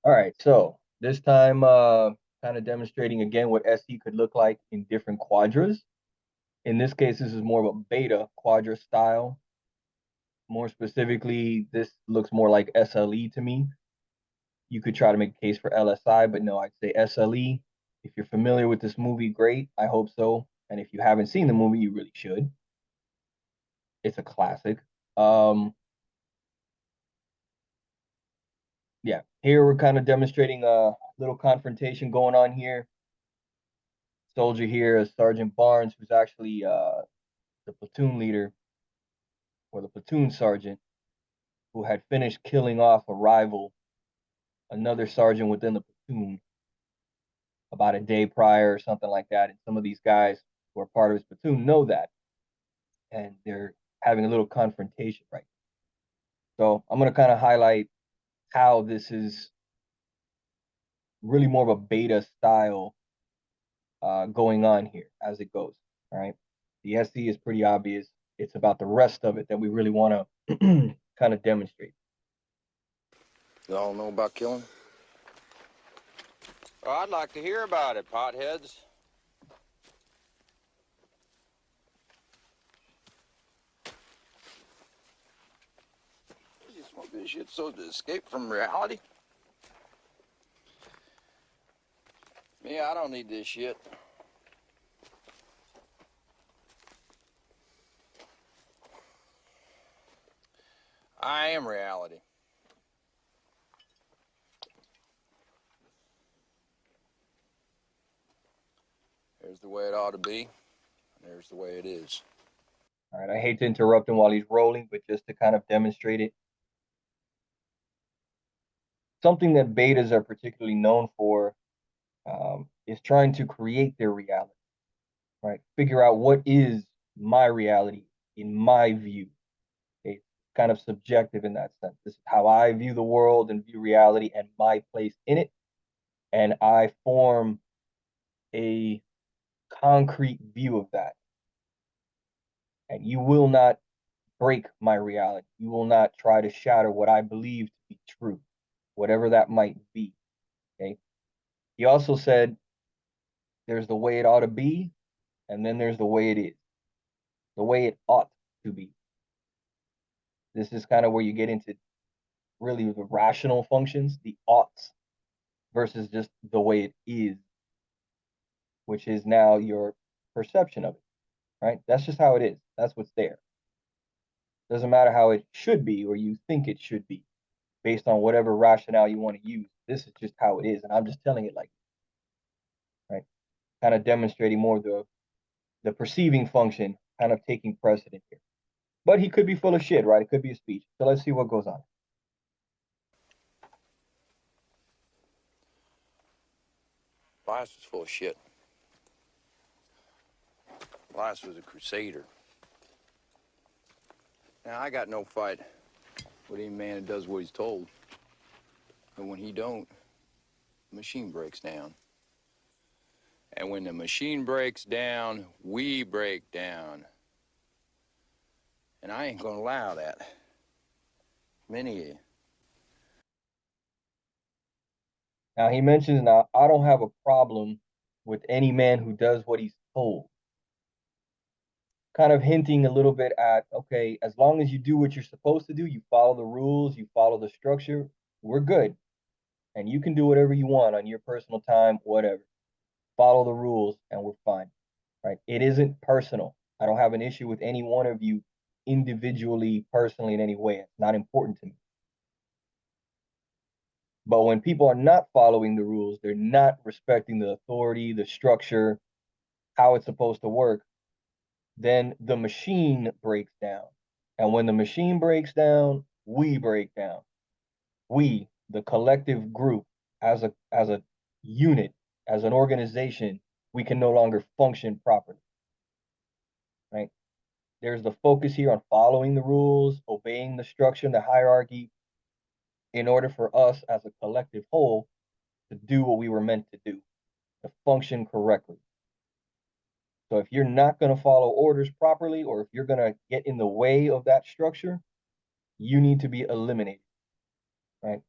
All right, so this time kind of demonstrating again what SE could look like in different quadras. In this case, this is more of a beta quadra style. More specifically, this looks more like SLE to me. You could try to make a case for LSI, but no, I'd say SLE. If you're familiar with this movie, great. I hope so. And if you haven't seen the movie, you really should. It's a classic. Yeah, here we're kind of demonstrating a little confrontation going on here. Soldier here is Sergeant Barnes, who's actually the platoon leader or the platoon sergeant who had finished killing off a rival, another sergeant within the platoon about a day prior or something like that. And some of these guys who are part of his platoon know that. And they're having a little confrontation right now. So I'm going to kind of highlight how this is really more of a beta style going on here as it goes. All right. The SE is pretty obvious. It's about the rest of it that we really want to kind of demonstrate. Y'all know about killing? Well, I'd like to hear about it, potheads. You smoke this shit so to escape from reality? Yeah, I don't need this shit. I am reality. There's the way it ought to be, and there's the way it is. All right, I hate to interrupt him while he's rolling, but just to kind of demonstrate it. Something that betas are particularly known for is trying to create their reality, right? Figure out what is my reality in my view. Okay? Kind of subjective in that sense. This is how I view the world and view reality and my place in it. And I form a concrete view of that. And you will not break my reality. You will not try to shatter what I believe to be true, whatever that might be. Okay. He also said there's the way it ought to be, and then there's the way it is, the way it ought to be. This is kind of where you get into really the rational functions, the oughts, versus just the way it is, which is now your perception of it, right? That's just how it is. That's what's there. Doesn't matter how it should be or you think it should be based on whatever rationale you want to use. This is just how it is. And I'm just telling it like, right? Kind of demonstrating more the perceiving function kind of taking precedent here. But he could be full of shit, right? It could be a speech. So let's see what goes on. Elias was full of shit. Elias was a crusader. Now, I got no fight with any man that does what he's told. But when he don't, the machine breaks down. And when the machine breaks down, we break down. And I ain't gonna allow that. Many of you. Now he mentions, now I don't have a problem with any man who does what he's told. Kind of hinting a little bit at, okay, as long as you do what you're supposed to do, you follow the rules, you follow the structure, we're good. And you can do whatever you want on your personal time, whatever. Follow the rules and we're fine. Right? It isn't personal. I don't have an issue with any one of you individually, personally, in any way. It's not important to me. But when people are not following the rules, they're not respecting the authority, the structure, how it's supposed to work, then the machine breaks down. And when the machine breaks down, we break down. We, the collective group, as a unit, as an organization, we can no longer function properly. Right? There's the focus here on following the rules, obeying the structure and the hierarchy in order for us as a collective whole to do what we were meant to do, to function correctly. So if you're not going to follow orders properly, or if you're going to get in the way of that structure, you need to be eliminated, right?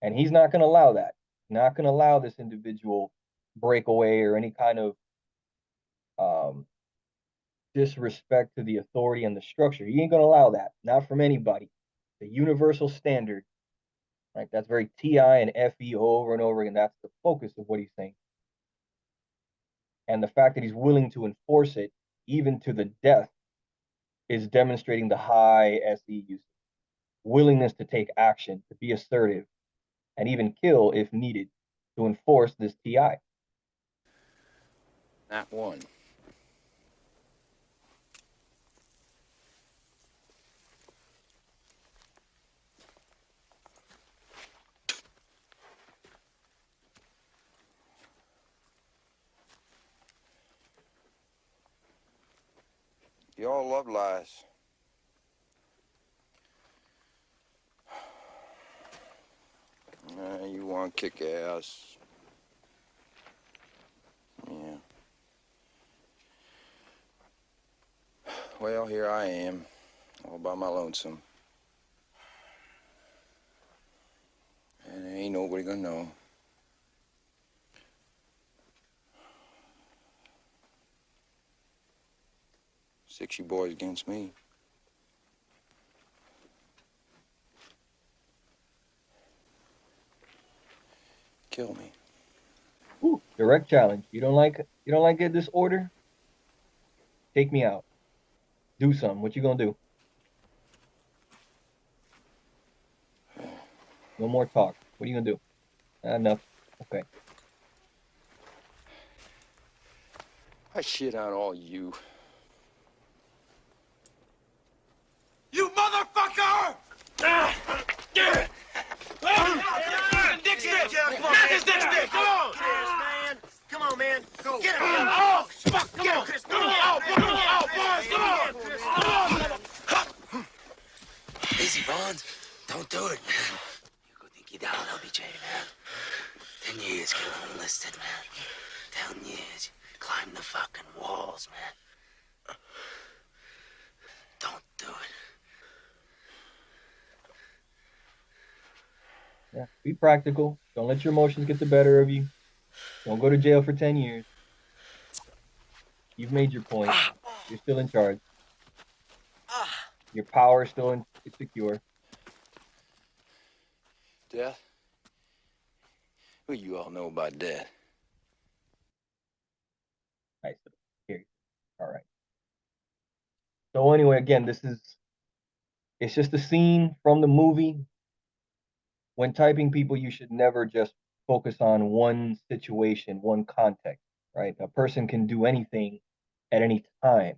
And he's not going to allow that. Not going to allow this individual breakaway or any kind of um, disrespect to the authority and the structure. He ain't going to allow that. Not from anybody. The universal standard, right? That's very TI and FE over and over again. That's the focus of what he's saying. And the fact that he's willing to enforce it, even to the death, is demonstrating the high SE usage, willingness to take action, to be assertive, and even kill if needed to enforce this TI. Not one. Y'all love lies. You want to kick ass. Yeah. Well, here I am, all by my lonesome. And ain't nobody gonna know. Six you boys against me. Kill me. Ooh, direct challenge. You don't like it this order? Take me out. Do something. What you gonna do? No more talk. What are you gonna do? Enough. Okay. I shit on all you. You motherfucker! Dick stick! Get his dick stick! Come on! Man. Come on, man. Go. Get him! Oh, fuck! Come on, Chris! Come on! Oh, boys! Come on! Easy, Barnes. Don't do it, man. You go think you're down, LBJ, man. 10 years getting enlisted, man. 10 years. Climb the fucking walls, man. Don't do it. Yeah. Be practical. Don't let your emotions get the better of you. Don't go to jail for 10 years. You've made your point. You're still in charge. Your power is still secure. Death? What you all know about death? Nice. Here. All right. So anyway, again, it's just a scene from the movie. When typing people, you should never just focus on one situation, one context, right? A person can do anything at any time.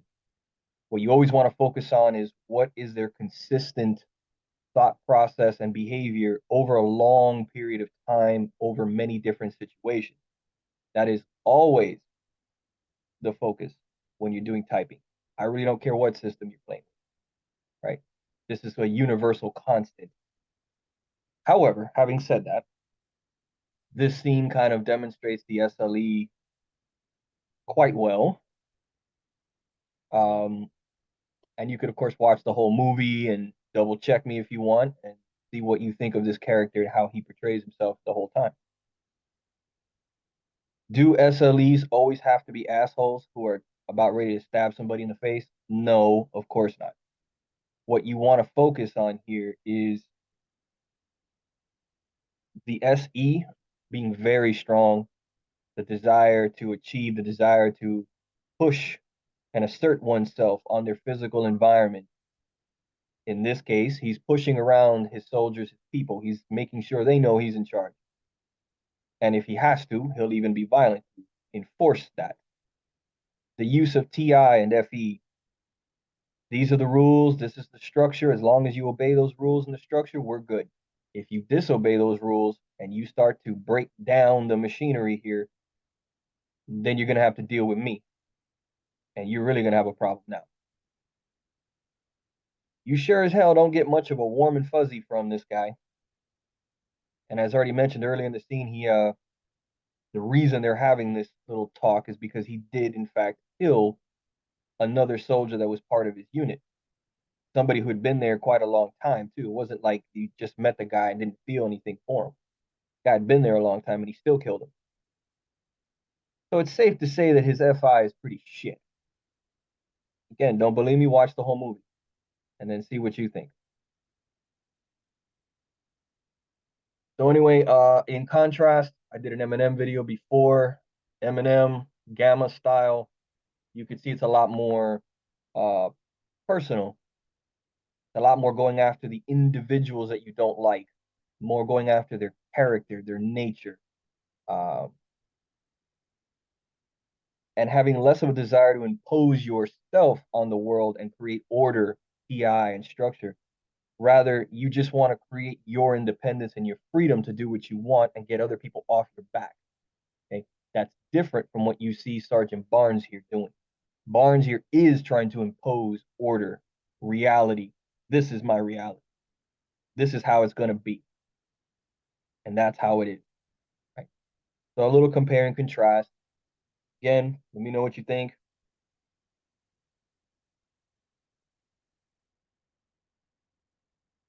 What you always want to focus on is what is their consistent thought process and behavior over a long period of time, over many different situations. That is always the focus when you're doing typing. I really don't care what system you're playing with, right? This is a universal constant. However, having said that, this scene kind of demonstrates the SLE quite well. Um, and you could, of course, watch the whole movie and double check me if you want and see what you think of this character and how he portrays himself the whole time. Do SLEs always have to be assholes who are about ready to stab somebody in the face? No, of course not. What you want to focus on here is the SE being very strong, the desire to achieve, the desire to push and assert oneself on their physical environment. In this case, he's pushing around his soldiers, his people. He's making sure they know he's in charge. And if he has to, he'll even be violent to enforce that. The use of TI and FE, these are the rules, this is the structure. As long as you obey those rules and the structure, we're good. If you disobey those rules and you start to break down the machinery here, then you're going to have to deal with me. And you're really going to have a problem now. You sure as hell don't get much of a warm and fuzzy from this guy. And as already mentioned earlier in the scene, the reason they're having this little talk is because he did, in fact, kill another soldier that was part of his unit. Somebody who had been there quite a long time, too. It wasn't like he just met the guy and didn't feel anything for him. Guy had been there a long time and he still killed him. So it's safe to say that his FI is pretty shit. Again, don't believe me, watch the whole movie and then see what you think. So anyway, in contrast, I did an Eminem video before. Eminem, Gamma style. You can see it's a lot more personal, a lot more going after the individuals that you don't like, more going after their character, their nature, and having less of a desire to impose yourself on the world and create order, PI, and structure. Rather, you just want to create your independence and your freedom to do what you want and get other people off your back. Okay, that's different from what you see Sergeant Barnes here doing. Barnes here is trying to impose order, reality. This is my reality. This is how it's going to be. And that's how it is. Right? So a little compare and contrast. Again, let me know what you think.